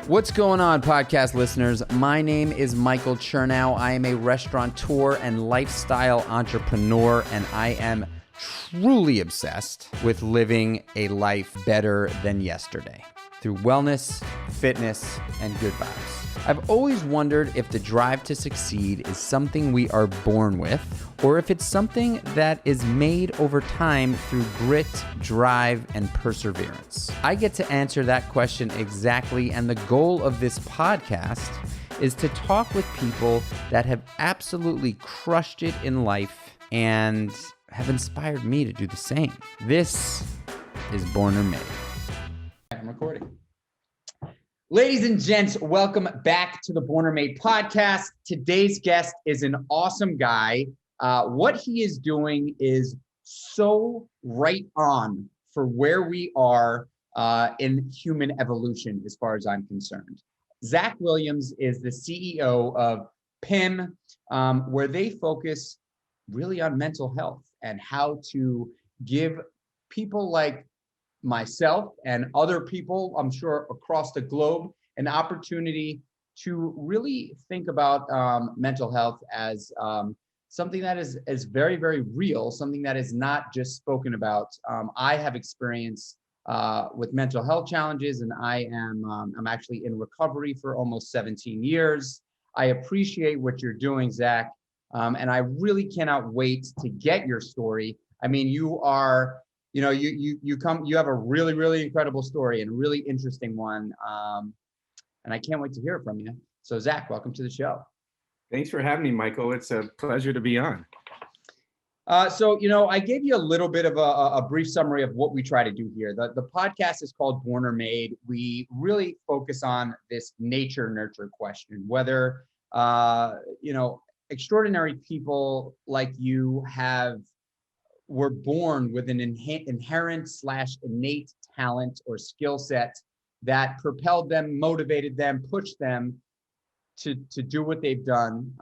What's going on, podcast listeners? My name is Michael Chernow. I am a restaurateur and lifestyle entrepreneur, and I am truly obsessed with living a life better than yesterday through wellness, fitness, and good vibes. I've always wondered if the drive to succeed is something we are born with, or if it's something that is made over time through grit, drive, and perseverance. I get to answer that question exactly, and the goal of this podcast is to talk with people that have absolutely crushed it in life and have inspired me to do the same. This is Born or Made. I'm recording. Ladies and gents, welcome back to the Born or Made podcast. Today's guest is an awesome guy. What he is doing is so right on for where we are in human evolution, as far as I'm concerned. Zak Williams is the CEO of PIM, where they focus really on mental health and how to give people like myself and other people, I'm sure across the globe, an opportunity to really think about mental health as something that is very, very real, something that is not just spoken about. I have experience with mental health challenges, and I'm actually in recovery for almost 17 years. I appreciate what you're doing, Zak, and I really cannot wait to get your story. I mean, you have a really, really incredible story and a really interesting one. And I can't wait to hear it from you. So Zak, welcome to the show. Thanks for having me, Michael. It's a pleasure to be on. So I gave you a little bit of a brief summary of what we try to do here. The podcast is called Born or Made. We really focus on this nature-nurture question, whether, extraordinary people like you were born with an inherent/innate talent or skill set that propelled them, motivated them, pushed them to do what they've done,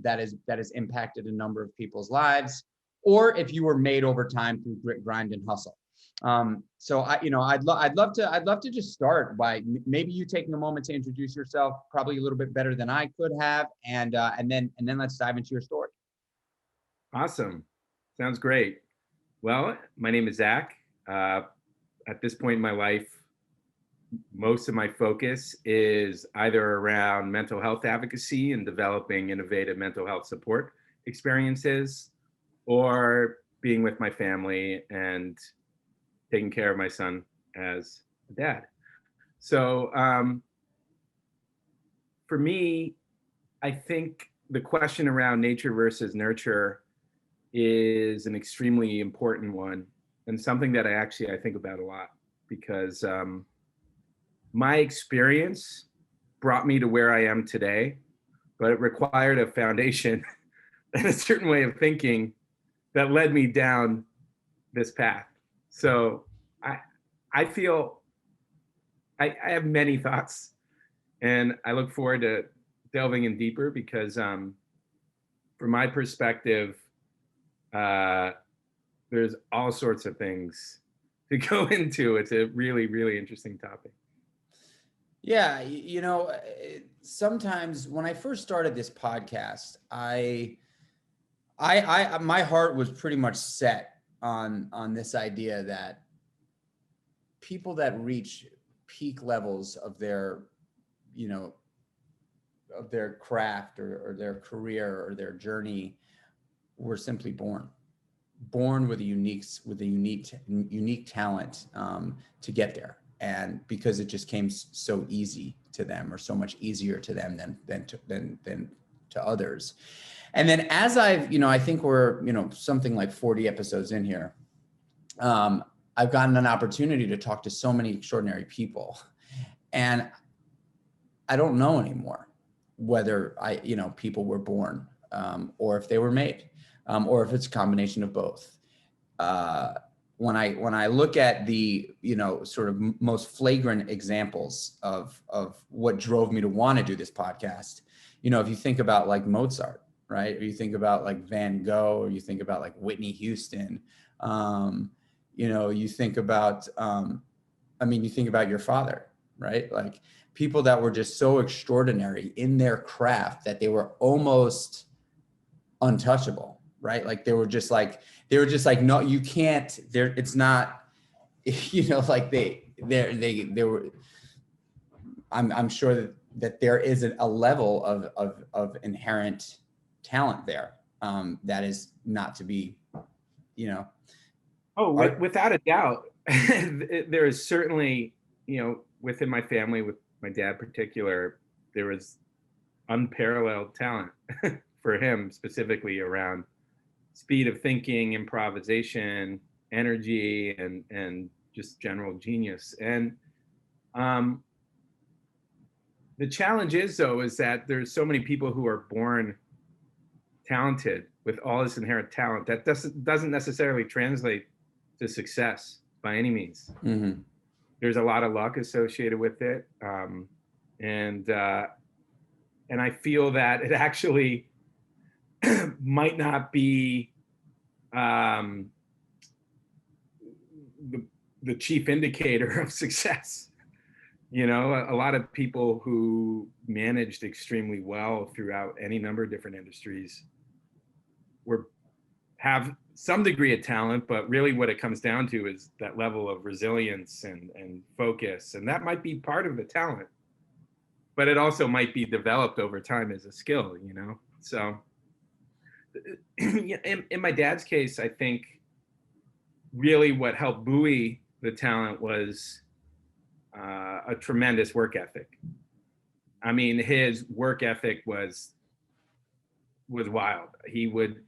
that has impacted a number of people's lives, or if you were made over time through grit, grind, and hustle. So I'd love to just start by maybe you taking a moment to introduce yourself, probably a little bit better than I could have, and then let's dive into your story. Awesome, sounds great. Well, my name is Zak. At this point in my life, most of my focus is either around mental health advocacy and developing innovative mental health support experiences, or being with my family and taking care of my son as a dad. So for me, I think the question around nature versus nurture is an extremely important one, and something that I think about a lot, because my experience brought me to where I am today, but it required a foundation and a certain way of thinking that led me down this path. So I feel I have many thoughts, and I look forward to delving in deeper, because from my perspective, there's all sorts of things to go into. It's a really, really interesting topic. Yeah, sometimes when I first started this podcast, I my heart was pretty much set on this idea that people that reach peak levels of their, of their craft or their career or their journey were simply born with a unique talent to get there. And because it just came so easy to them, or so much easier to them than to others. And then as I've, I think we're, something like 40 episodes in here, I've gotten an opportunity to talk to so many extraordinary people, and I don't know anymore whether people were born, or if they were made, or if it's a combination of both. When I look at the, sort of most flagrant examples of what drove me to want to do this podcast, if you think about like Mozart, right? Or you think about like Van Gogh, or you think about like Whitney Houston, you think about, you think about your father, right? Like people that were just so extraordinary in their craft that they were almost untouchable, right? Like they were just like, no, you can't, there, it's not, like they were, I'm sure that there is a level of inherent talent there, that is not to be, Oh, without a doubt. There is certainly, within my family, with my dad particular, there was unparalleled talent for him, specifically around speed of thinking, improvisation, energy, and just general genius. And the challenge is, though, is that there's so many people who are born talented with all this inherent talent that doesn't necessarily translate to success by any means. Mm-hmm. There's a lot of luck associated with it, and I feel that it actually might not be the chief indicator of success. A lot of people who managed extremely well throughout any number of different industries have some degree of talent, but really what it comes down to is that level of resilience and focus. And that might be part of the talent, but it also might be developed over time as a skill, So in my dad's case, I think really what helped buoy the talent was a tremendous work ethic. I mean, his work ethic was wild. He would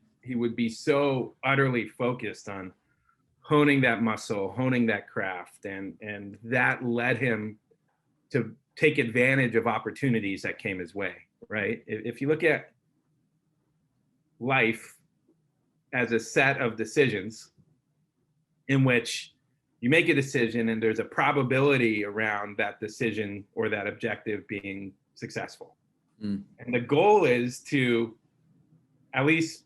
be so utterly focused on honing that muscle, honing that craft, and that led him to take advantage of opportunities that came his way, right? If you look at life as a set of decisions in which you make a decision and there's a probability around that decision or that objective being successful. And the goal is to, at least,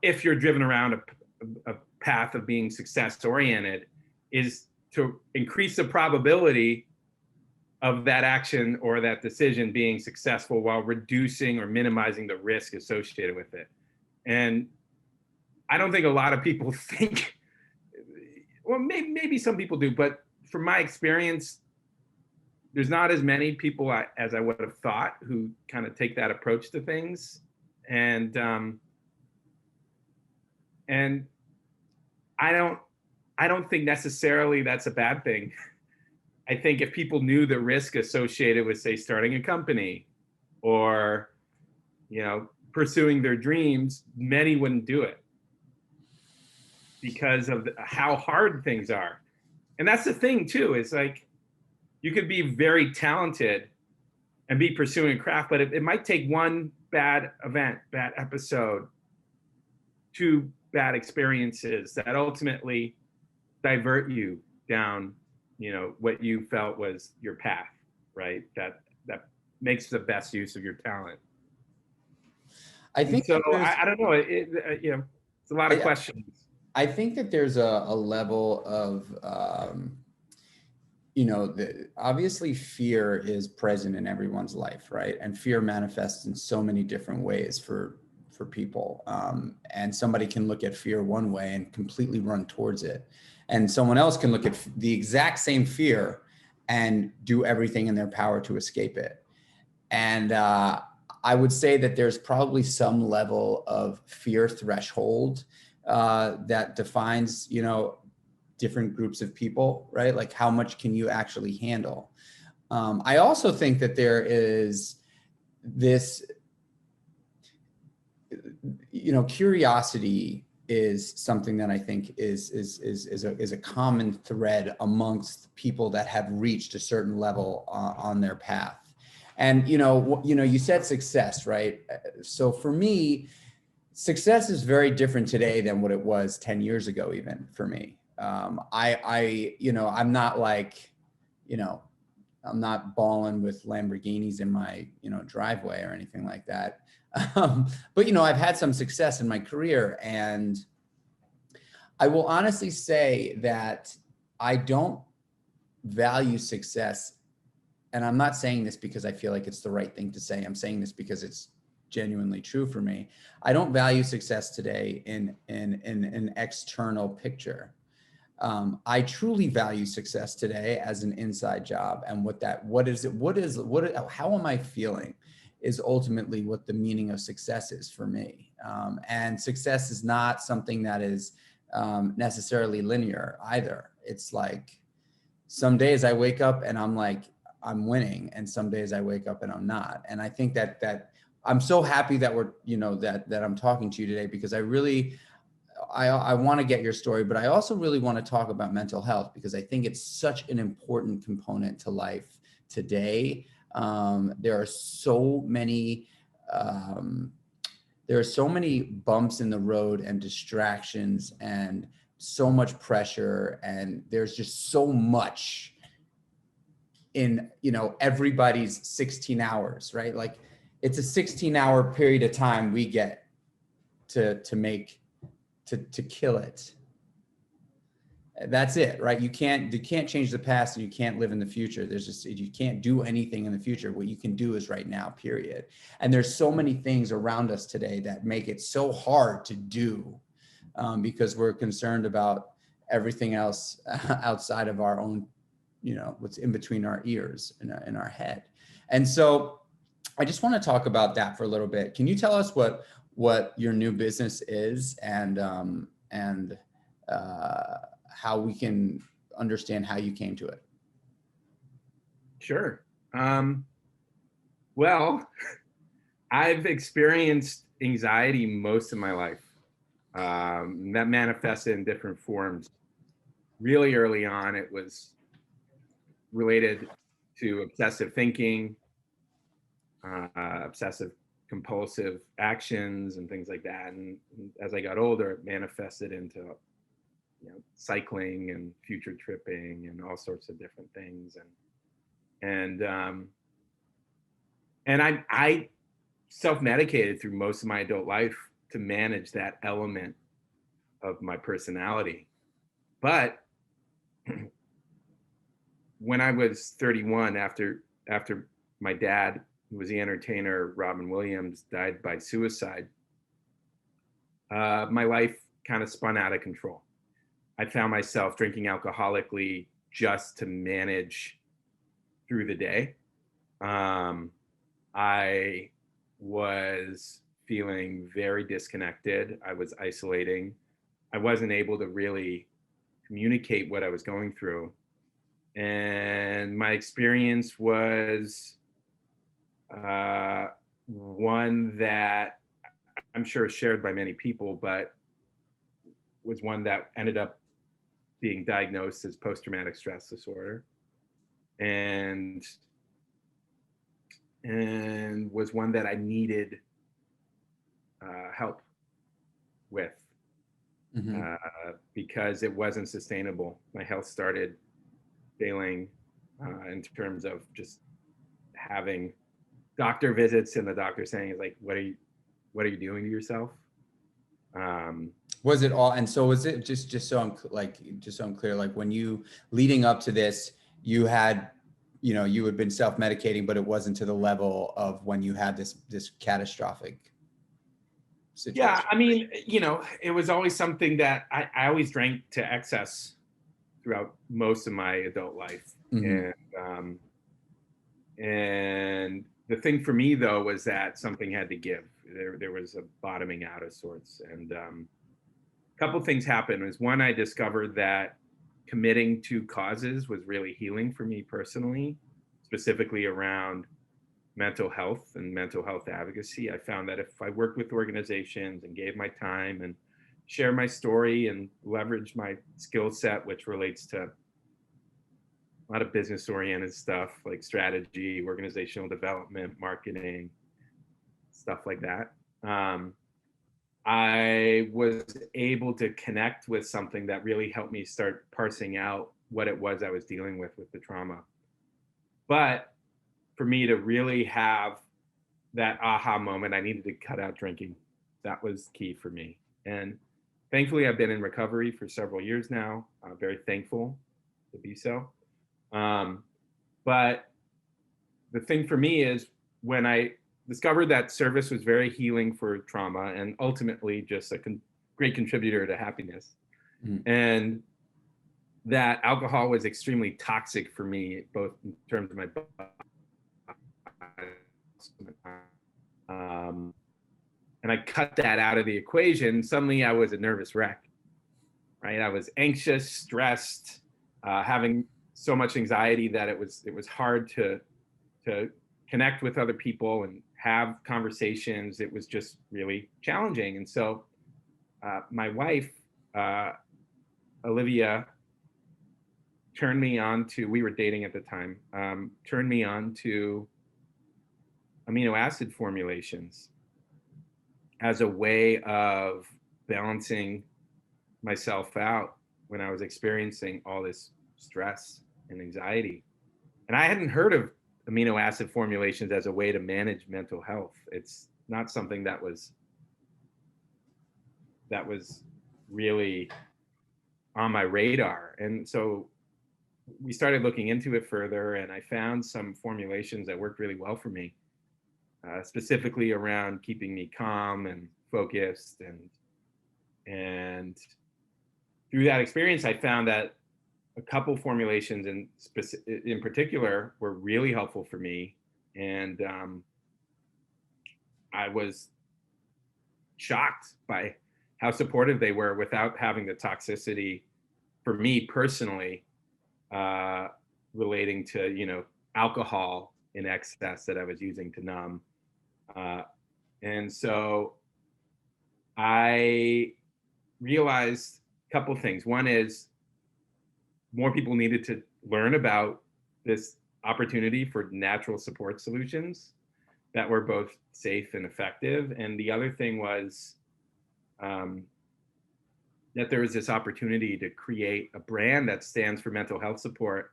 if you're driven around a path of being success oriented, is to increase the probability of that action or that decision being successful while reducing or minimizing the risk associated with it. And I don't think a lot of people think, well, maybe some people do, but from my experience, there's not as many people as I would have thought who kind of take that approach to things. And I don't think necessarily that's a bad thing. I think if people knew the risk associated with, say, starting a company or, pursuing their dreams, many wouldn't do it because of how hard things are. And that's the thing too, is like, you could be very talented and be pursuing a craft, but it might take one bad event, bad episode, two bad experiences that ultimately divert you down, what you felt was your path, right? That makes the best use of your talent. I think so. I don't know. It's a lot of questions. I think that there's a level of, obviously fear is present in everyone's life, right? And fear manifests in so many different ways for people. And somebody can look at fear one way and completely run towards it. And someone else can look at the exact same fear and do everything in their power to escape it. And I would say that there's probably some level of fear threshold that defines, different groups of people, right? Like how much can you actually handle? I also think that there is this, curiosity is something that I think is a common thread amongst people that have reached a certain level on their path. And, you said success, right? So for me, success is very different today than what it was 10 years ago, even for me. I'm not like, I'm not balling with Lamborghinis in my, driveway or anything like that. But, I've had some success in my career, and I will honestly say that I don't value success and I'm not saying this because I feel like it's the right thing to say. I'm saying this because it's genuinely true for me. I don't value success today in an external picture. I truly value success today as an inside job, and how am I feeling is ultimately what the meaning of success is for me. And success is not something that is necessarily linear either. It's like some days I wake up and I'm like, I'm winning, and some days I wake up and I'm not. And I think that I'm so happy that we're, that I'm talking to you today, because I want to get your story, but I also really want to talk about mental health, because I think it's such an important component to life today. There are so many bumps in the road and distractions and so much pressure, and there's just so much in everybody's 16 hours, right? Like, it's a 16-hour period of time we get to kill it. That's it, right? You can't change the past, and you can't live in the future. You can't do anything in the future. What you can do is right now, period. And there's so many things around us today that make it so hard to do, because we're concerned about everything else outside of our own, what's in between our ears in our head. And so I just want to talk about that for a little bit. Can you tell us what your new business is, and how we can understand how you came to it? Sure. Well, I've experienced anxiety most of my life. That manifested in different forms. Really early on, it was related to obsessive thinking, obsessive compulsive actions and things like that. And as I got older, it manifested into cycling and future tripping and all sorts of different things. And I self-medicated through most of my adult life to manage that element of my personality. But when I was 31, after my dad, who was the entertainer Robin Williams, died by suicide, my life kind of spun out of control. I found myself drinking alcoholically just to manage through the day. I was feeling very disconnected. I was isolating. I wasn't able to really communicate what I was going through. And my experience was one that I'm sure is shared by many people, but was one that ended up being diagnosed as post-traumatic stress disorder, and was one that I needed help with, because it wasn't sustainable. My health started failing in terms of just having doctor visits and the doctor saying, is like, what are you doing to yourself? Was it all, and so was it just so I'm clear, like when you leading up to this, you had, you had been self-medicating, but it wasn't to the level of when you had this catastrophic situation? Yeah, I mean, it was always something that I always drank to excess throughout most of my adult life. And the thing for me, though, was that something had to give. There was a bottoming out of sorts. And a couple things happened. Was one, I discovered that committing to causes was really healing for me personally, specifically around mental health and mental health advocacy. I found that if I worked with organizations and gave my time and share my story and leverage my skill set, which relates to a lot of business oriented stuff like strategy, organizational development, marketing, stuff like that, I was able to connect with something that really helped me start parsing out what it was I was dealing with the trauma. But for me to really have that aha moment, I needed to cut out drinking. That was key for me. And thankfully, I've been in recovery for several years now. I'm very thankful to be so. But the thing for me is when I discovered that service was very healing for trauma and ultimately just a great contributor to happiness, and that alcohol was extremely toxic for me, both in terms of my body, and I cut that out of the equation. Suddenly I was a nervous wreck, right? I was anxious, stressed, having so much anxiety that it was hard to connect with other people and have conversations. It was just really challenging. And so my wife, Olivia, turned me on to, we were dating at the time, turned me on to amino acid formulations as a way of balancing myself out when I was experiencing all this stress and anxiety. And I hadn't heard of amino acid formulations as a way to manage mental health. It's not something that was really on my radar. And so we started looking into it further, and I found some formulations that worked really well for me, specifically around keeping me calm and focused. And through that experience, I found that a couple formulations in particular were really helpful for me. And I was shocked by how supportive they were without having the toxicity for me personally, relating to, alcohol in excess that I was using to numb. And so I realized a couple things. One is more people needed to learn about this opportunity for natural support solutions that were both safe and effective. And the other thing was that there was this opportunity to create a brand that stands for mental health support,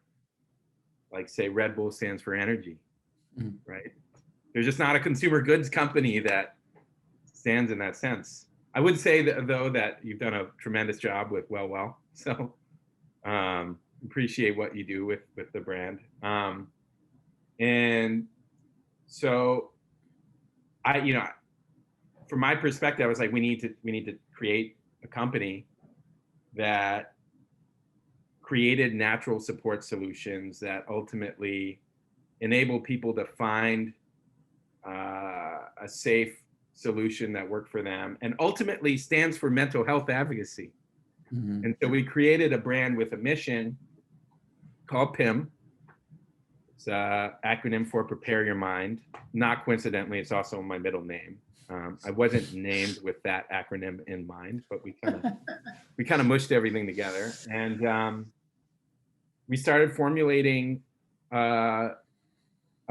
like say Red Bull stands for energy, right? There's just not a consumer goods company that stands in that sense. I would say though that you've done a tremendous job with Well. So appreciate what you do with the brand. And so from my perspective, I was like, we need to create a company that created natural support solutions that ultimately enable people to find a safe solution that worked for them, and ultimately stands for mental health advocacy. And so we created a brand with a mission called PIM. It's an acronym for Prepare Your Mind. Not coincidentally, it's also my middle name. I wasn't named with that acronym in mind, but we kind of mushed everything together. And we started formulating a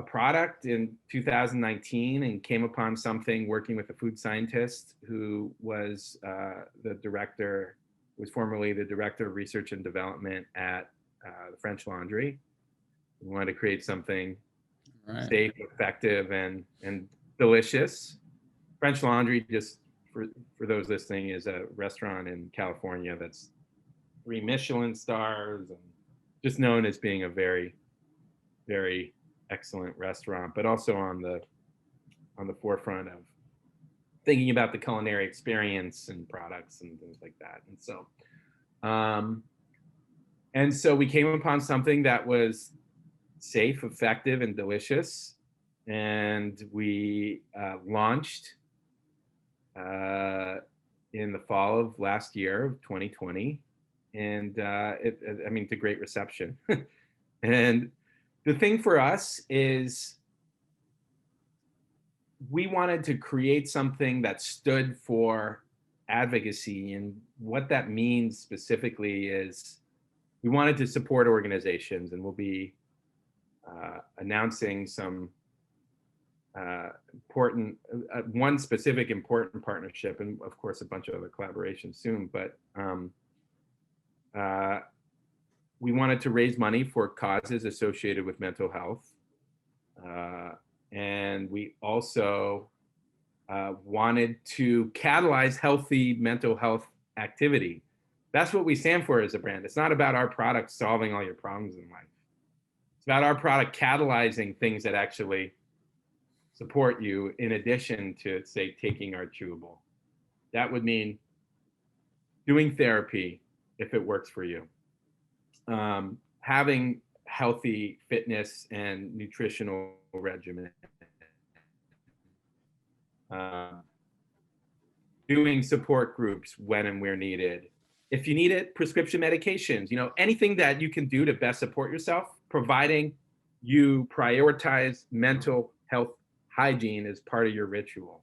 product in 2019 and came upon something working with a food scientist who was formerly the director of research and development at the French Laundry. We wanted to create something safe, effective, and delicious. French Laundry, just for those listening, is a restaurant in California that's 3 Michelin stars and just known as being a very, very excellent restaurant, but also on the forefront of thinking about the culinary experience and products and things like that. And so we came upon something that was safe, effective, and delicious, and we launched in the fall of last year of 2020, and to great reception. And the thing for us is we wanted to create something that stood for advocacy, and what that means specifically is we wanted to support organizations, and we'll be announcing some one specific important partnership, and of course a bunch of other collaborations soon. But we wanted to raise money for causes associated with mental health, and we also wanted to catalyze healthy mental health activity. That's what we stand for as a brand. It's not about our products solving all your problems in life. It's about our product catalyzing things that actually support you in addition to, say, taking our chewable. That would mean doing therapy if it works for you, having healthy fitness and nutritional regimen, doing support groups when and where needed. If you need it, prescription medications, anything that you can do to best support yourself, providing you prioritize mental health hygiene as part of your ritual.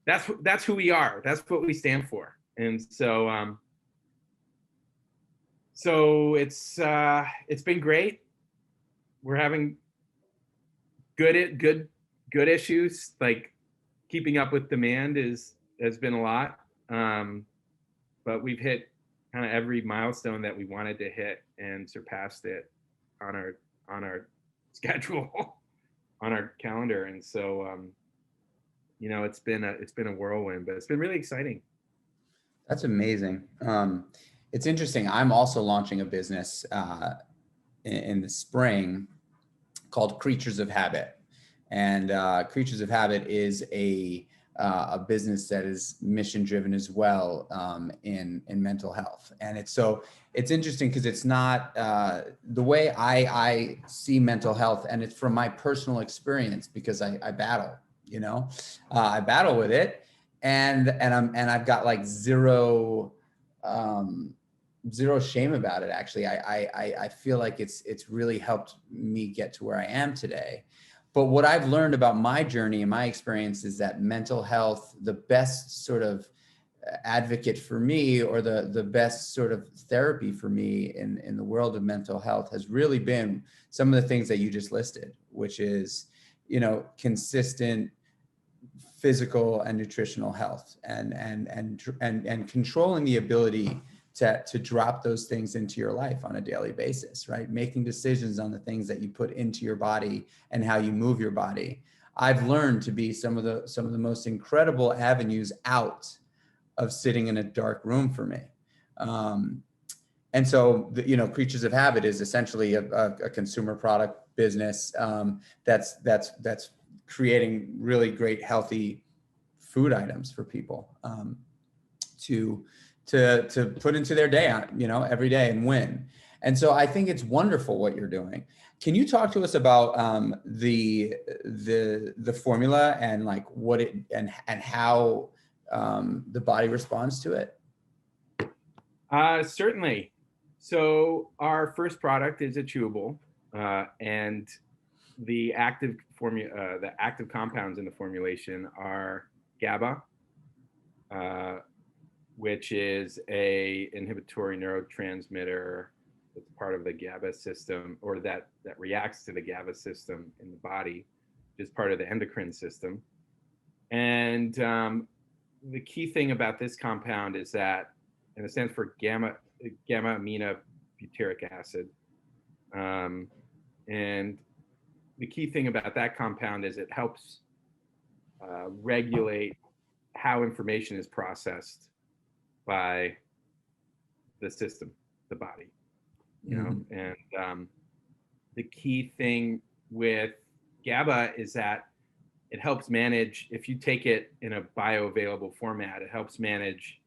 That's who we are. That's what we stand for. And so it's been great. We're having good issues. Like keeping up with demand has been a lot, but we've hit kind of every milestone that we wanted to hit and surpassed it on our schedule, on our calendar. And so it's been a whirlwind, but it's been really exciting. That's amazing. It's interesting. I'm also launching a business in the spring called Creatures of Habit, and Creatures of Habit is a business that is mission driven as well in mental health. And it's interesting because it's not the way I see mental health, and it's from my personal experience because I battle. I battle with it, and I've got like zero shame about it. Actually, I feel like it's really helped me get to where I am today. But what I've learned about my journey and my experience is that mental health, the best sort of advocate for me, or the best sort of therapy for me in the world of mental health, has really been some of the things that you just listed, which is, consistent physical and nutritional health, and controlling the ability to drop those things into your life on a daily basis, right? Making decisions on the things that you put into your body and how you move your body. I've learned to be some of the most incredible avenues out of sitting in a dark room for me. And so, Creatures of Habit is essentially a consumer product business that's creating really great, healthy food items for people to put into their day, every day, and win. And so I think it's wonderful what you're doing. Can you talk to us about the formula and like what it and how the body responds to it? Certainly. So our first product is a chewable, and the active compounds in the formulation are GABA, which is a inhibitory neurotransmitter that's part of the GABA system, or that reacts to the GABA system in the body, which is part of the endocrine system. And the key thing about this compound is that, and it stands for gamma aminobutyric acid. And the key thing about that compound is it helps regulate how information is processed by the system, the body, and the key thing with GABA is that it helps manage, if you take it in a bioavailable format, it helps manage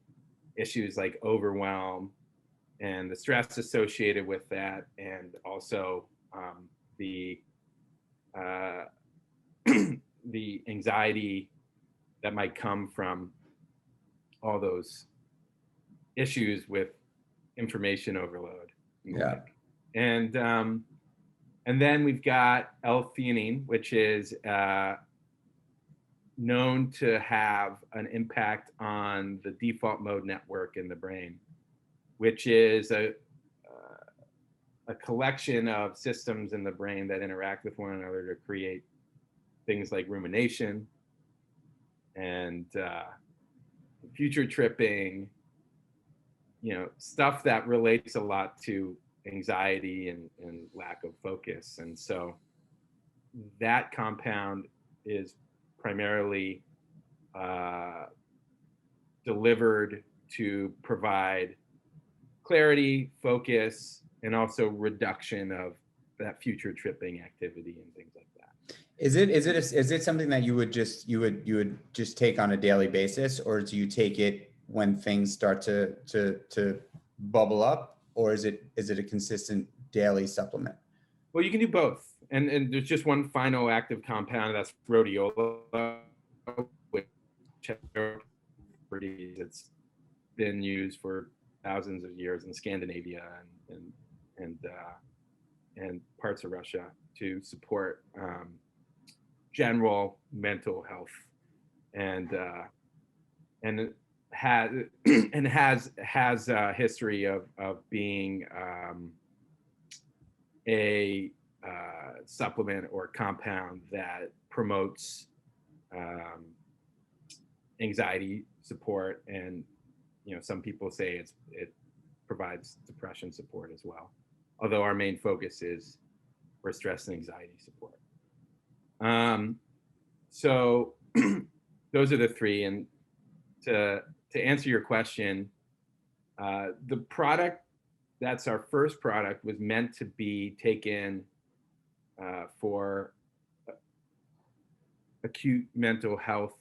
issues like overwhelm and the stress associated with that, and also the anxiety that might come from all those issues with information overload. Yeah. And then we've got L-theanine, which is known to have an impact on the default mode network in the brain, which is a collection of systems in the brain that interact with one another to create things like rumination and future tripping, stuff that relates a lot to anxiety and lack of focus. And so that compound is primarily delivered to provide clarity, focus, and also reduction of that future tripping activity and things like that. Is it something that you would just take on a daily basis, or do you take it when things start to bubble up, or is it a consistent daily supplement? Well, you can do both, and there's just one final active compound, that's rhodiola, which it's been used for thousands of years in Scandinavia and parts of Russia to support general mental health, and has a history of being a supplement or compound that promotes anxiety support, and some people say it provides depression support as well, although our main focus is for stress and anxiety support. So those are the three. And to answer your question, the product that's our first product was meant to be taken for acute mental health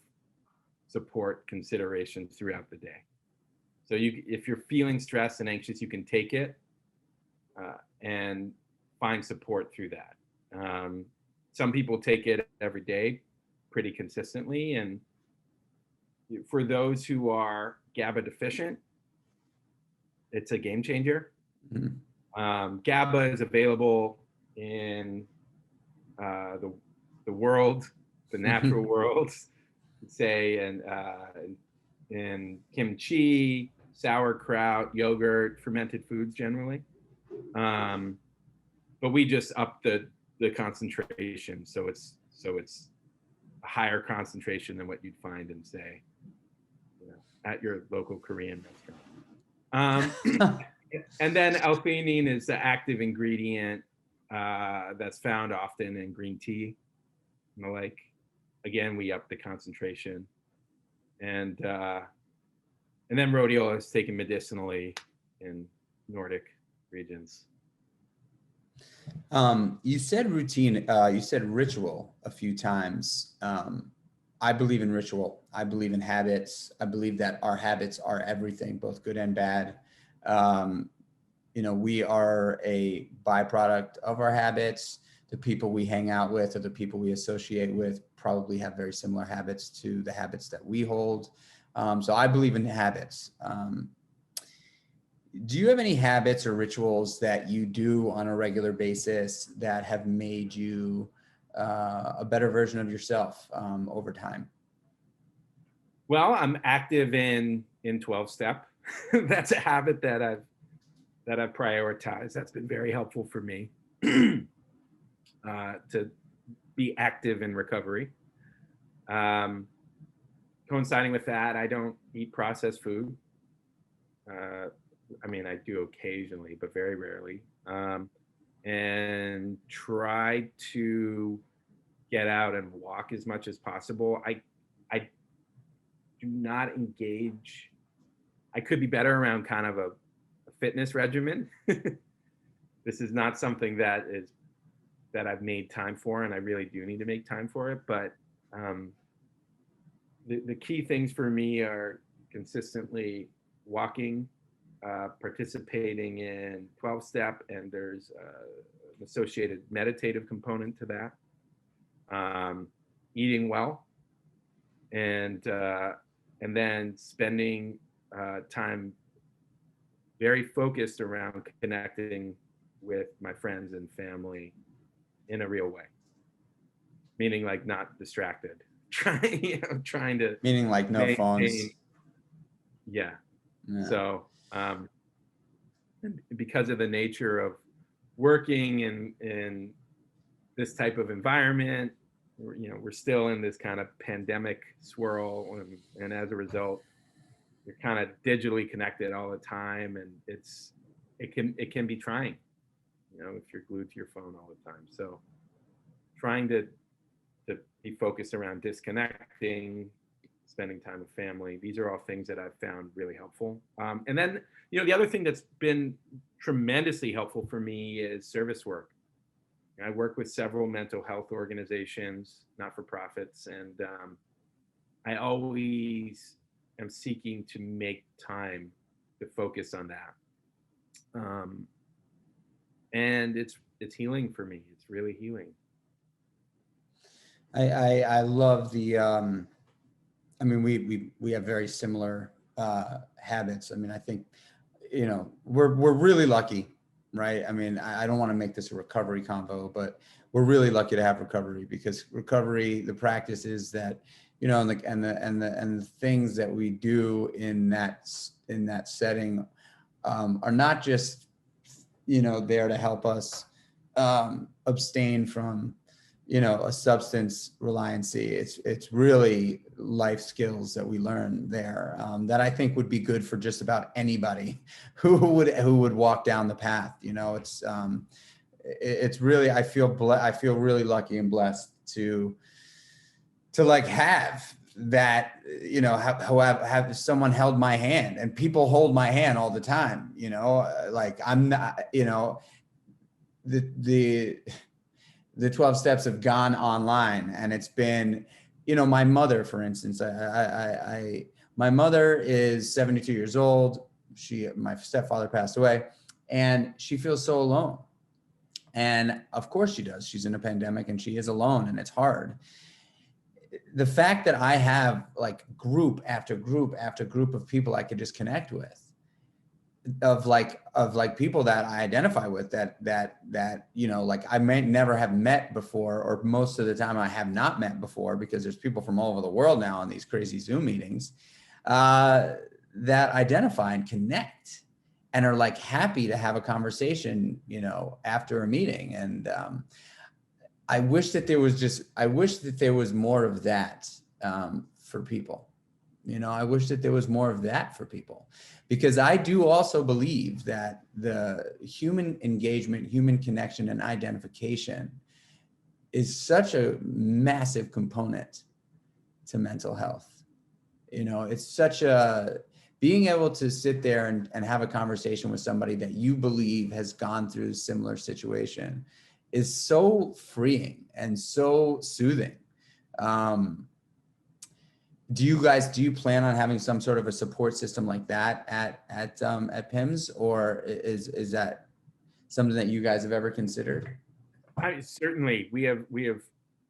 support considerations throughout the day. So if you're feeling stressed and anxious, you can take it and find support through that. Some people take it every day pretty consistently, and for those who are GABA deficient, it's a game changer. Mm-hmm. GABA is available in the world, the natural world, say, in kimchi, sauerkraut, yogurt, fermented foods generally. But we just up the concentration, so it's a higher concentration than what you'd find in, say, at your local Korean restaurant. And then L-theanine is the active ingredient that's found often in green tea and the like. Again, we up the concentration, and then rhodiola is taken medicinally in Nordic regions. You said routine. You said ritual a few times. I believe in ritual. I believe in habits. I believe that our habits are everything, both good and bad. We are a byproduct of our habits. The people we hang out with or the people we associate with probably have very similar habits to the habits that we hold. So I believe in habits. Do you have any habits or rituals that you do on a regular basis that have made you a better version of yourself over time? Well, I'm active in 12-step. That's a habit that I've prioritized. That's been very helpful for me to be active in recovery. Coinciding with that, I don't eat processed food. I do occasionally, but very rarely. And try to get out and walk as much as possible. I do not engage. I could be better around kind of a fitness regimen. This is not something that I've made time for, and I really do need to make time for it. But the key things for me are consistently walking, participating in 12-step, and there's an associated meditative component to that. Eating well, and then spending time very focused around connecting with my friends and family in a real way. Meaning, like, not distracted. Trying to. Meaning, like, no phones. Yeah. So, because of the nature of working in this type of environment, we're still in this kind of pandemic swirl, and as a result, you're kind of digitally connected all the time, and it can be trying, if you're glued to your phone all the time. So, trying to be focused around disconnecting, spending time with family. These are all things that I've found really helpful. And then, the other thing that's been tremendously helpful for me is service work. I work with several mental health organizations, not for profits, and I always am seeking to make time to focus on that. Um, and it's healing for me. It's really healing. I love the I mean, we have very similar habits. I mean, I think, you know, we're really lucky, right? I mean, I don't want to make this a recovery convo, but we're really lucky to have recovery, because recovery, the practices that, you know, and the things that we do in that setting are not just, you know, there to help us abstain from, you know, a substance reliancy. It's really life skills that we learn there that I think would be good for just about anybody who would walk down the path. You know, it's really, I feel really lucky and blessed to like have that, you know, have someone held my hand, and people hold my hand all the time, you know, like I'm not, you know, the 12 steps have gone online, and it's been, you know, my mother, for instance, my mother is 72 years old. My stepfather passed away, and she feels so alone. And of course she does. She's in a pandemic and she is alone, and it's hard. The fact that I have like group after group after group of people I could just connect with, of like people that I identify with, that you know, like I may never have met before, or most of the time I have not met before, because there's people from all over the world now on these crazy Zoom meetings that identify and connect and are like happy to have a conversation, you know, after a meeting. And I wish that there was more of that for people. You know, I wish that there was more of that for people, because I do also believe that the human engagement, human connection, and identification is such a massive component to mental health. You know, it's such a, being able to sit there and have a conversation with somebody that you believe has gone through a similar situation is so freeing and so soothing. Do you plan on having some sort of a support system like that at PIMS, or is that something that you guys have ever considered? Certainly, we have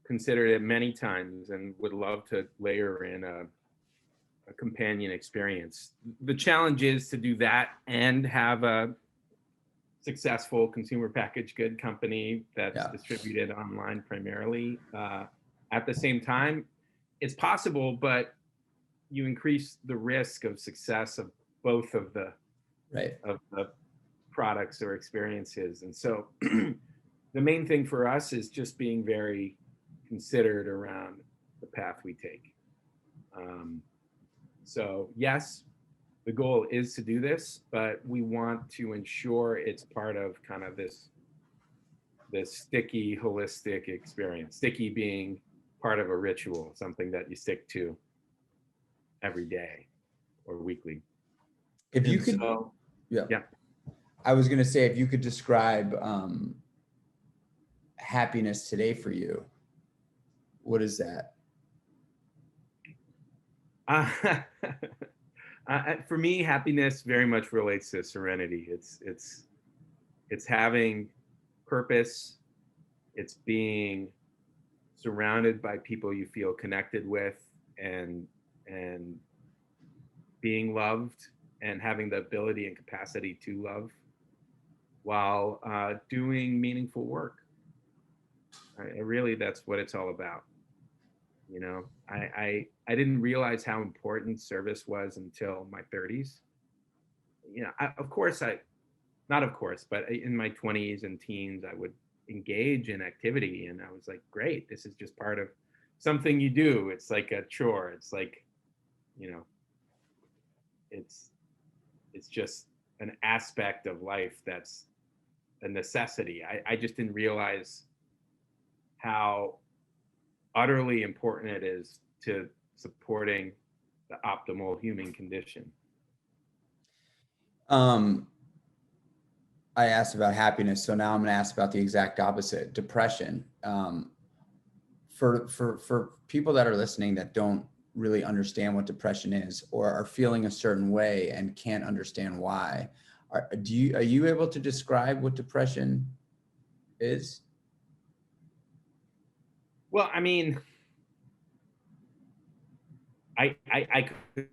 considered it many times and would love to layer in a companion experience. The challenge is to do that and have a successful consumer packaged good company that's distributed online primarily. At the same time, it's possible, but you increase the risk of success of both of the products or experiences. And so the main thing for us is just being very considered around the path we take. So yes, the goal is to do this, but we want to ensure it's part of kind of this sticky, holistic experience. Sticky being part of a ritual, something that you stick to every day or weekly. If you could, I was going to say, if you could describe happiness today for you, what is that? For me, happiness very much relates to serenity. It's having purpose. It's being surrounded by people you feel connected with, and being loved, and having the ability and capacity to love while doing meaningful work. Really, that's what it's all about. You know, I didn't realize how important service was until my 30s. You know, but in my 20s and teens, I would engage in activity, and I was like, great, this is just part of something you do. It's like a chore. It's like, you know, it's just an aspect of life that's a necessity. I just didn't realize how utterly important it is to supporting the optimal human condition. I asked about happiness, so now I'm going to ask about the exact opposite, depression. For people that are listening that don't really understand what depression is, or are feeling a certain way and can't understand why, are you able to describe what depression is? Well, I mean, I could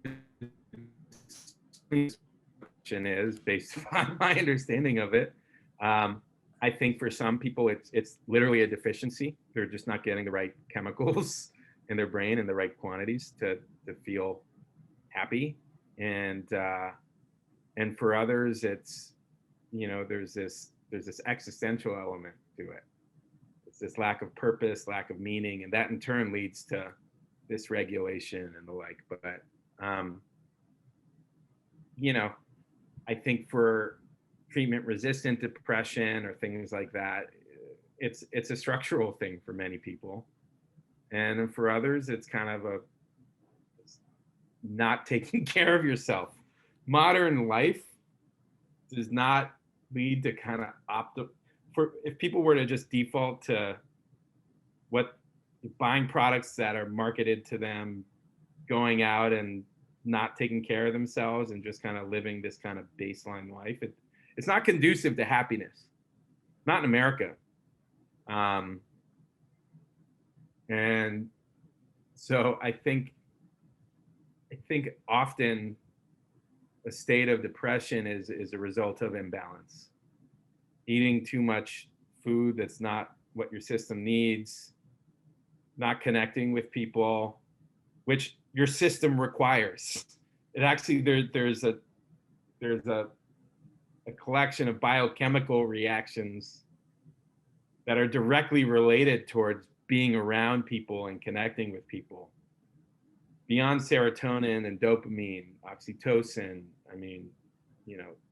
is based upon my understanding of it. I think for some people, it's literally a deficiency. They're just not getting the right chemicals in their brain in the right quantities to feel happy. And for others, it's, there's this existential element to it. It's this lack of purpose, lack of meaning, and that in turn leads to dysregulation and the like. But I think for treatment-resistant depression or things like that, it's a structural thing for many people, and for others, it's kind of a not taking care of yourself. Modern life does not lead to kind of if people were to just default to buying products that are marketed to them, going out and not taking care of themselves and just kind of living this kind of baseline life, it's not conducive to happiness, not in America. And so I think often a state of depression is a result of imbalance. Eating too much food that's not what your system needs, not connecting with people, which your system requires. It actually, there's a collection of biochemical reactions that are directly related towards being around people and connecting with people. Beyond serotonin and dopamine, oxytocin,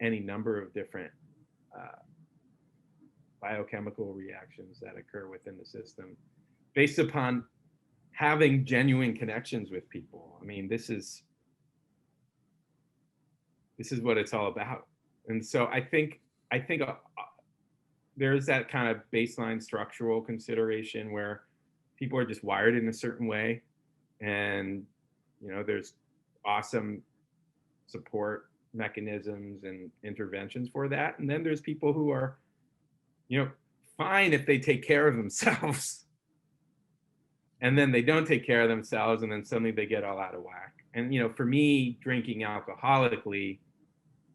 any number of different biochemical reactions that occur within the system based upon having genuine connections with people. This is what it's all about. And so I think there's that kind of baseline structural consideration where people are just wired in a certain way, and there's awesome support mechanisms and interventions for that. And then there's people who are fine if they take care of themselves, and then they don't take care of themselves, and then suddenly they get all out of whack. And for me, drinking alcoholically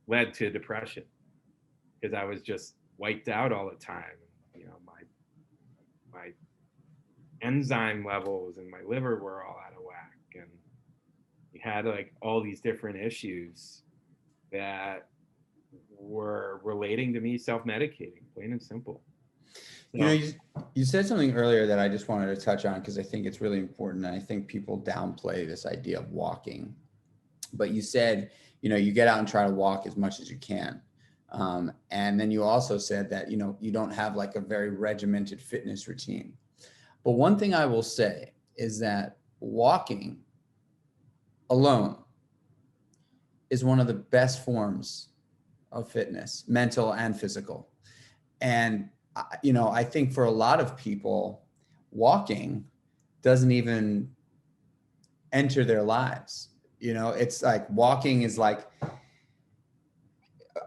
led to depression because I was just wiped out all the time. My enzyme levels in my liver were all out of whack, and we had like all these different issues that were relating to me self-medicating, plain and simple. So, you said something earlier that I just wanted to touch on because I think it's really important, and I think people downplay this idea of walking. But you said, you get out and try to walk as much as you can. And then you also said that, you don't have like a very regimented fitness routine. But one thing I will say is that walking alone is one of the best forms of fitness, mental and physical. And, I think for a lot of people, walking doesn't even enter their lives. It's like walking is like,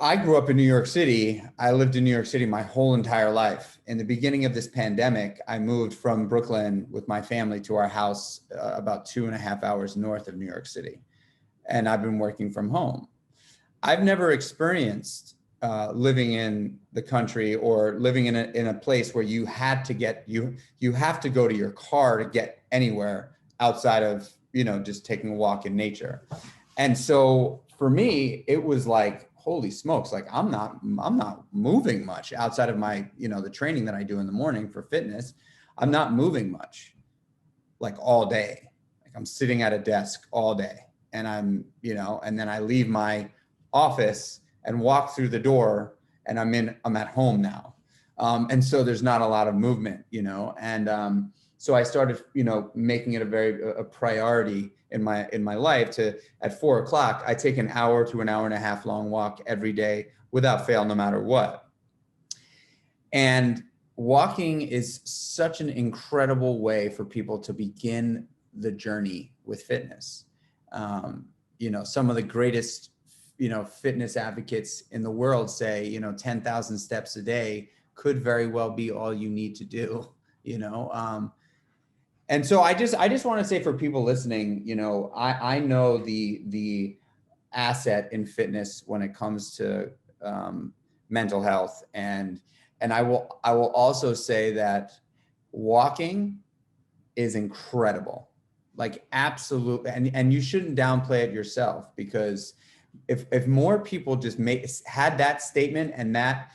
I grew up in New York City. I lived in New York City my whole entire life. In the beginning of this pandemic, I moved from Brooklyn with my family to our house about 2.5 hours north of New York City. And I've been working from home. I've never experienced living in the country or living in a place where you had to you have to go to your car to get anywhere outside of, just taking a walk in nature. And so for me, it was like, holy smokes, like I'm not moving much outside of my, the training that I do in the morning for fitness. I'm not moving much, like all day. Like I'm sitting at a desk all day, and I'm, and then I leave my office and walk through the door, and I'm at home now. And so there's not a lot of movement, and so I started, making it a priority in my life to, at 4 o'clock, I take an hour to an hour and a half long walk every day without fail, no matter what. And walking is such an incredible way for people to begin the journey with fitness. Some of the greatest, fitness advocates in the world say, 10,000 steps a day could very well be all you need to do, and so I just want to say for people listening, I know the asset in fitness when it comes to mental health, and I will also say that walking is incredible, like absolute, and you shouldn't downplay it yourself, because if more people just had that statement and that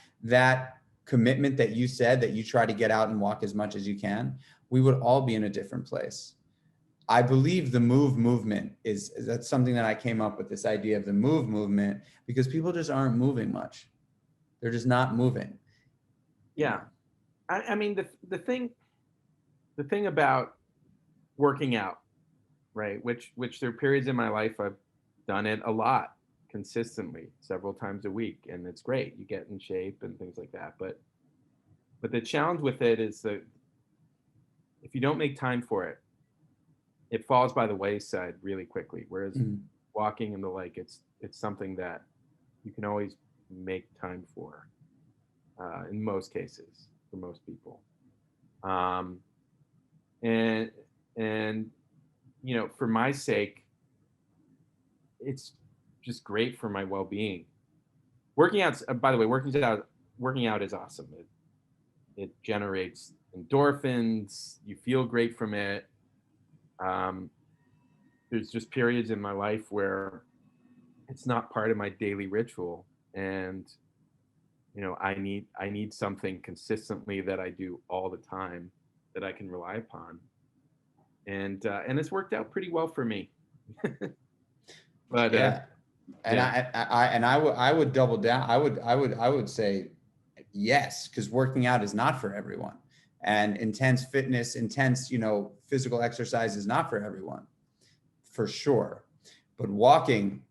commitment that you said, that you try to get out and walk as much as you can, we would all be in a different place. I believe the movement that's something that I came up with, this idea of the movement, because people just aren't moving much. They're just not moving. Yeah. I mean, the thing about working out, right? Which there are periods in my life I've done it a lot, consistently, several times a week, and it's great. You get in shape and things like that. But the challenge with it is that if you don't make time for it, it falls by the wayside really quickly. Whereas walking and the like, it's something that you can always make time for, in most cases, for most people. And for my sake, it's just great for my well-being. Working out, by the way, working out is awesome. It generates endorphins. You feel great from it. There's just periods in my life where it's not part of my daily ritual, and I need something consistently that I do all the time that I can rely upon, and it's worked out pretty well for me. But yeah, and yeah. I would double down. I would say yes, because working out is not for everyone, and intense fitness, physical exercise is not for everyone, for sure. But walking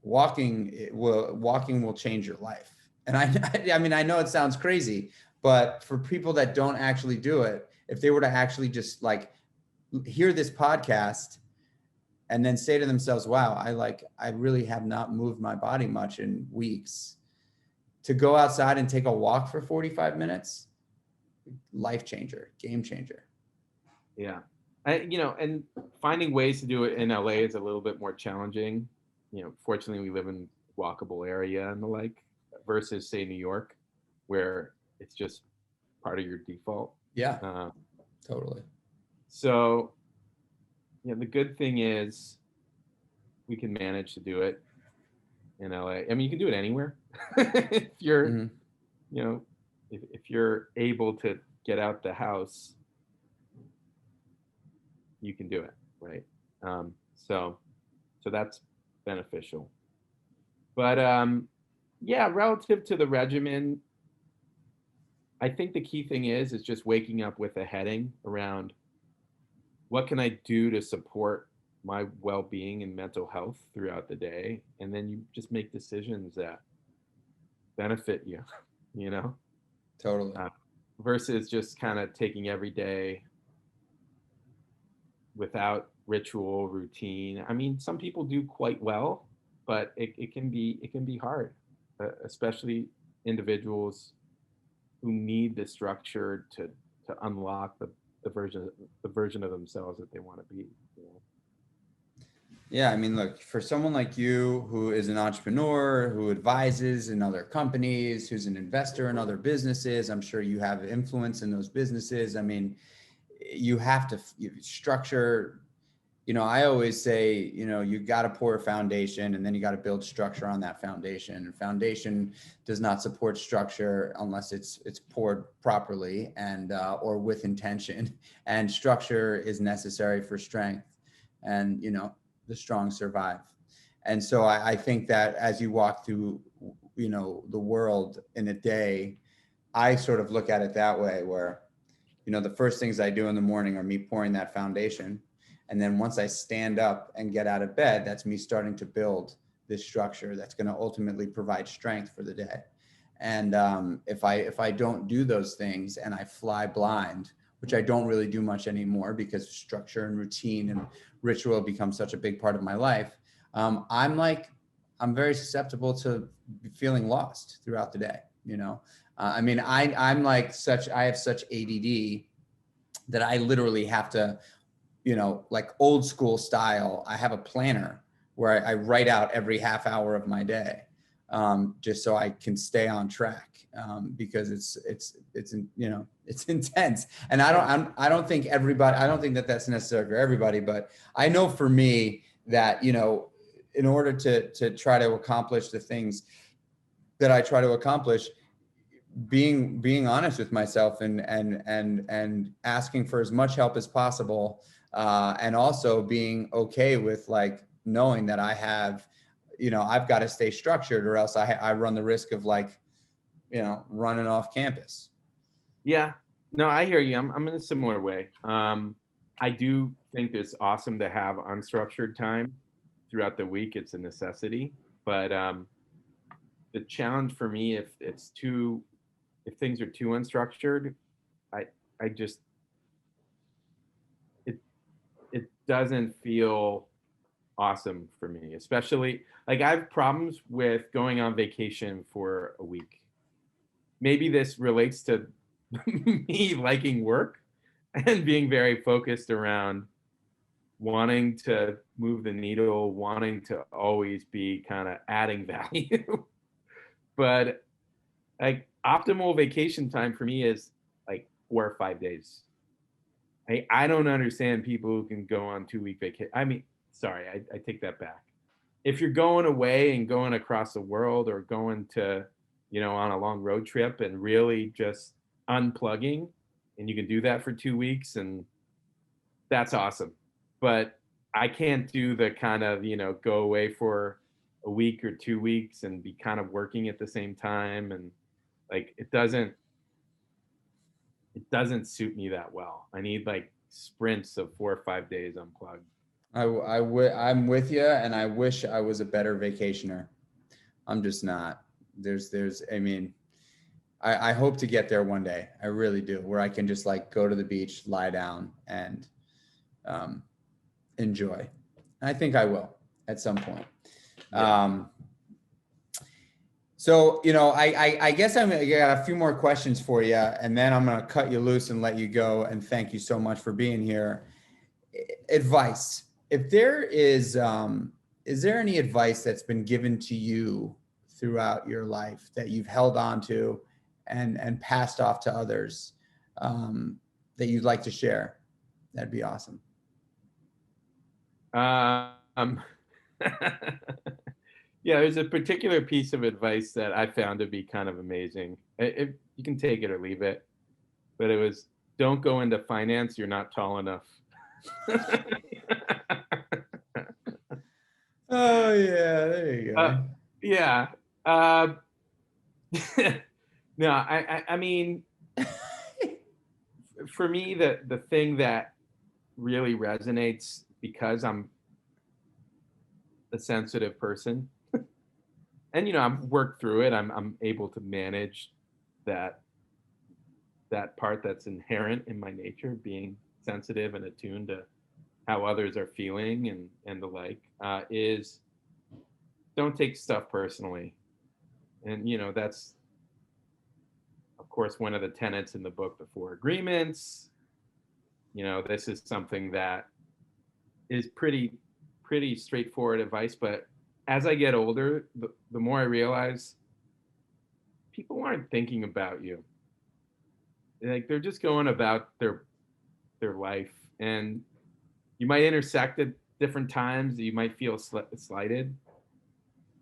will change your life. And I mean, I know it sounds crazy, but for people that don't actually do it, if they were to actually just like hear this podcast and then say to themselves, wow, I really have not moved my body much in weeks, to go outside and take a walk for 45 minutes, life changer, game changer. Yeah. And finding ways to do it in LA is a little bit more challenging. Fortunately, we live in a walkable area and the like, versus say New York, where it's just part of your default. Yeah, totally. So, the good thing is we can manage to do it in LA. I mean, you can do it anywhere. If you're, if you're able to get out the house, you can do it, right? So that's beneficial. But relative to the regimen, I think the key thing is just waking up with a heading around what can I do to support my well-being and mental health throughout the day, and then you just make decisions that benefit you, Totally. Versus just kind of taking every day without ritual routine. I mean, some people do quite well, but it can be hard, especially individuals who need the structure to unlock the version of themselves that they want to be. Yeah, I mean, look, for someone like you who is an entrepreneur, who advises in other companies, who's an investor in other businesses, I'm sure you have influence in those businesses. I mean, you have to structure. I always say, you got to pour a foundation, and then you got to build structure on that foundation. And foundation does not support structure unless it's poured properly and or with intention. And structure is necessary for strength, and the strong survive. And so I think that as you walk through, the world in a day, I sort of look at it that way, where, the first things I do in the morning are me pouring that foundation. And then once I stand up and get out of bed, that's me starting to build this structure that's going to ultimately provide strength for the day. And if I don't do those things and I fly blind, which I don't really do much anymore because structure and routine and ritual become such a big part of my life, I'm very susceptible to feeling lost throughout the day. I mean, I have such ADD that I literally have to, like old school style, I have a planner where I write out every half hour of my day, just so I can stay on track, because it's intense. And I don't think that that's necessary for everybody, but I know for me that, in order to try to accomplish the things that I try to accomplish, being honest with myself and asking for as much help as possible, and also being okay with like knowing that I have, I've got to stay structured, or else I run the risk of like, running off campus. Yeah, no, I hear you. I'm in a similar way. I do think it's awesome to have unstructured time throughout the week. It's a necessity, but the challenge for me, if things are too unstructured, I just, it doesn't feel awesome for me, especially like I have problems with going on vacation for a week. Maybe this relates to me liking work and being very focused around wanting to move the needle, wanting to always be kind of adding value. But like optimal vacation time for me is like 4 or 5 days. I don't understand people who can go on 2-week vacation. I mean, sorry, I take that back. If you're going away and going across the world, or going to, on a long road trip and really just unplugging, and you can do that for 2 weeks, and that's awesome. But I can't do the kind of, go away for a week or 2 weeks and be kind of working at the same time. And like, it doesn't suit me that well. I need like sprints of 4 or 5 days unplugged. I'm with you, and I wish I was a better vacationer. I'm just not. I mean, I hope to get there one day. I really do, where I can just like go to the beach, lie down, and enjoy. I think I will at some point. Yeah. So, I guess I got a few more questions for you, and then I'm going to cut you loose and let you go. And thank you so much for being here. Advice. If there is there any advice that's been given to you throughout your life that you've held on to and passed off to others, that you'd like to share? That'd be awesome. Yeah, there's a particular piece of advice that I found to be kind of amazing. You can take it or leave it, but it was, don't go into finance. You're not tall enough. Oh yeah, there you go. Yeah. No, I mean, for me, the thing that really resonates, because I'm a sensitive person, and I've worked through it. I'm able to manage that part that's inherent in my nature, being sensitive and attuned to how others are feeling and the like, is don't take stuff personally. And that's of course one of the tenets in the book, The Four Agreements. This is something that is pretty straightforward advice, but as I get older, the more I realize people aren't thinking about you. Like, they're just going about their life, and you might intersect at different times. You might feel slighted.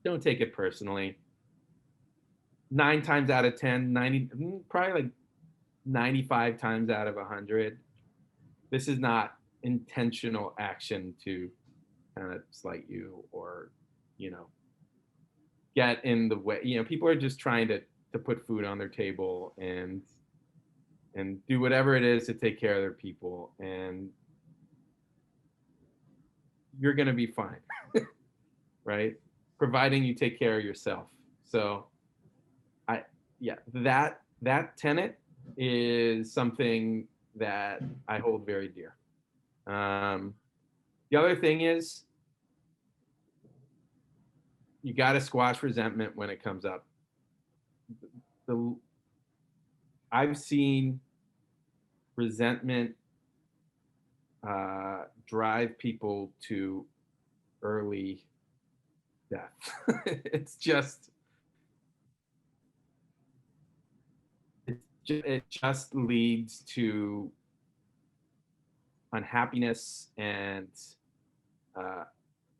Don't take it personally. 9 times out of 10, 90, probably like 95 times out of 100, this is not intentional action to kind of slight you or, get in the way. People are just trying to put food on their table and do whatever it is to take care of their people, and you're going to be fine. Right? Providing you take care of yourself. So yeah, that tenet is something that I hold very dear. The other thing is you got to squash resentment when it comes up. The I've seen resentment drive people to early death. It's just it just leads to unhappiness uh,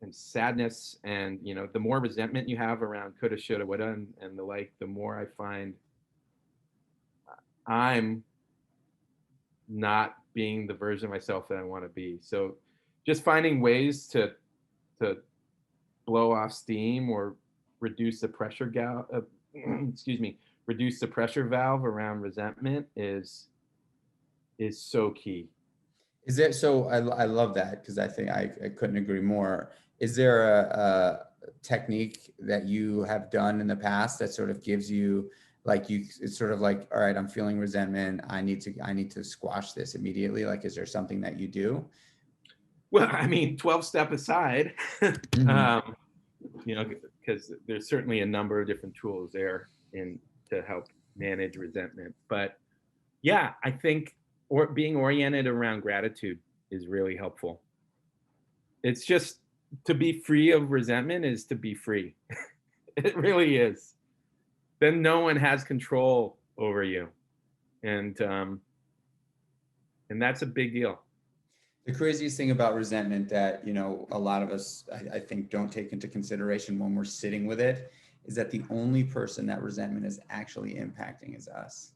and sadness, and the more resentment you have around coulda, shoulda, woulda, and the like, the more I find I'm not being the version of myself that I want to be. So just finding ways to blow off steam or reduce the pressure excuse me, reduce the pressure valve around resentment is so key. Is there, so I love that, because I think I couldn't agree more. Is there a technique that you have done in the past that sort of gives you, like, it's sort of like, all right, I'm feeling resentment, I need to squash this immediately? Like, is there something that you do? Well, I mean, 12-step aside, Mm-hmm. because there's certainly a number of different tools there to help manage resentment. But yeah, I think being oriented around gratitude is really helpful. It's just, to be free of resentment is to be free. It really is. Then no one has control over you, and that's a big deal. The craziest thing about resentment that, a lot of us, I think, don't take into consideration when we're sitting with it, is that the only person that resentment is actually impacting is us.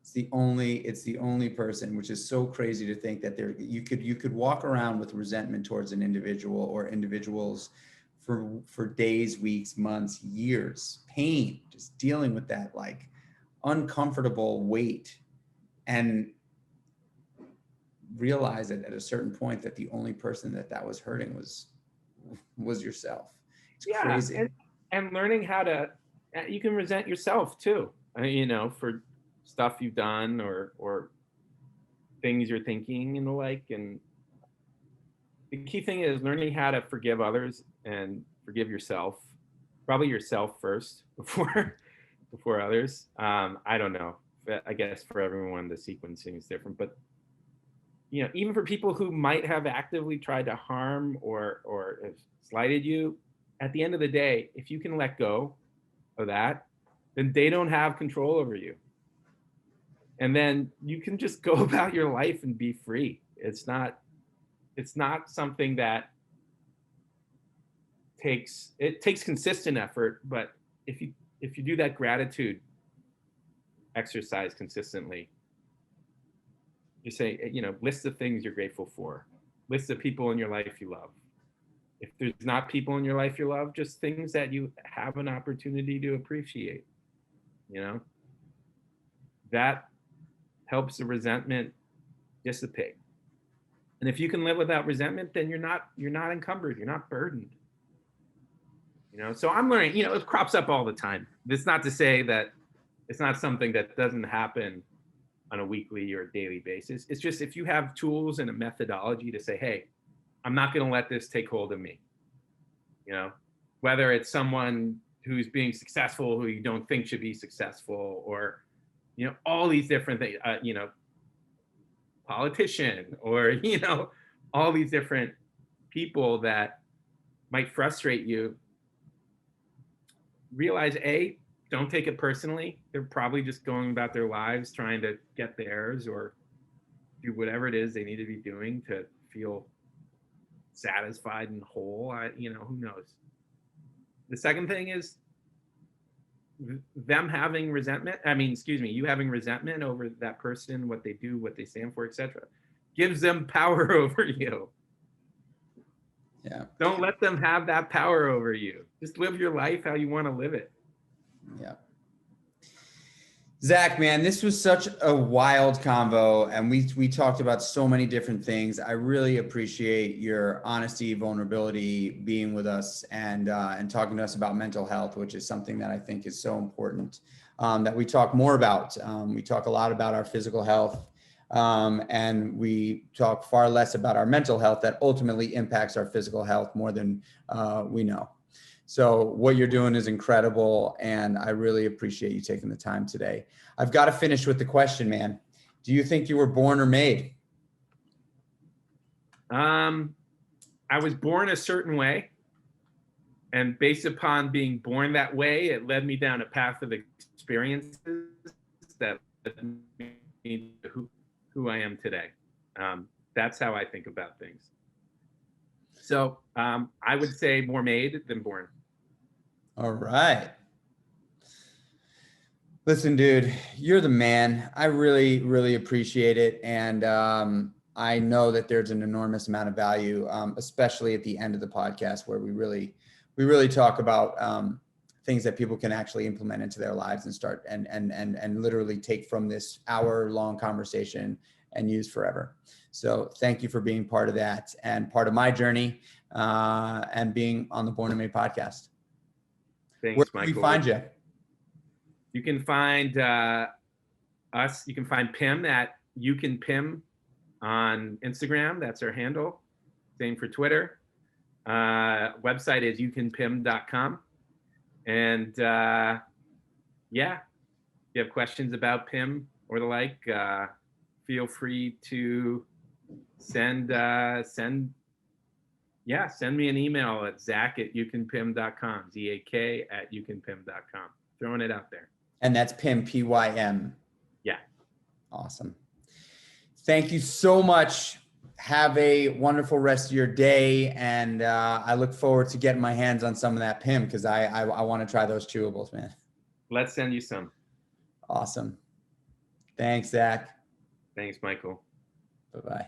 It's the only person, which is so crazy to think that you could walk around with resentment towards an individual or individuals for days, weeks, months, years, pain, just dealing with that like uncomfortable weight, and realize it at a certain point that the only person that was hurting was yourself. It's Yeah, crazy. and learning how to, you can resent yourself too, for stuff you've done or things you're thinking and the like. And the key thing is learning how to forgive others and forgive yourself. Probably yourself first before others. I don't know. I guess for everyone the sequencing is different, but even for people who might have actively tried to harm or have slighted you, at the end of the day, if you can let go of that, then they don't have control over you. And then you can just go about your life and be free. It's not something that takes consistent effort, but if you do that gratitude exercise consistently, you say, list the things you're grateful for, list the people in your life you love. If there's not people in your life you love, just things that you have an opportunity to appreciate, that helps the resentment dissipate. And if you can live without resentment, then you're not encumbered, you're not burdened. So I'm learning, it crops up all the time. It's not to say that it's not something that doesn't happen on a weekly or daily basis. It's just, if you have tools and a methodology to say, hey, I'm not going to let this take hold of me. Whether it's someone who's being successful who you don't think should be successful, or all these different things, politician, or all these different people that might frustrate you. Realize, don't take it personally. They're probably just going about their lives trying to get theirs or do whatever it is they need to be doing to feel satisfied and whole. Who knows? The second thing is them having resentment. You having resentment over that person, what they do, what they stand for, etc., gives them power over you. Yeah. Don't let them have that power over you. Just live your life how you want to live it. Yeah. Zak, man, this was such a wild convo, and we talked about so many different things. I really appreciate your honesty, vulnerability, being with us, and talking to us about mental health, which is something that I think is so important. that we talk more about. We talk a lot about our physical health, and we talk far less about our mental health that ultimately impacts our physical health more than we know. So what you're doing is incredible, and I really appreciate you taking the time today. I've got to finish with the question, man. Do you think you were born or made? I was born a certain way, and based upon being born that way, it led me down a path of experiences that led me to who I am today. That's how I think about things. So I would say more made than born. All right. Listen, dude, you're the man. I really, really appreciate it. And I know that there's an enormous amount of value, especially at the end of the podcast, where we really talk about things that people can actually implement into their lives and start and literally take from this hour-long conversation and use forever. So thank you for being part of that and part of my journey and being on the Born and Made podcast. Thanks, Where Michael. can we find you? You can find us. You can find Pim at You Can Pim on Instagram. That's our handle. Same for Twitter. Website is youcanpim.com. And yeah, if you have questions about Pim or the like, feel free to send me an email at zak@youcanpim.com, ZAK@youcanpim.com. Throwing it out there. And that's Pim, P-Y-M. Yeah. Awesome. Thank you so much. Have a wonderful rest of your day. And I look forward to getting my hands on some of that Pim because I want to try those chewables, man. Let's send you some. Awesome. Thanks, Zak. Thanks, Michael. Bye-bye.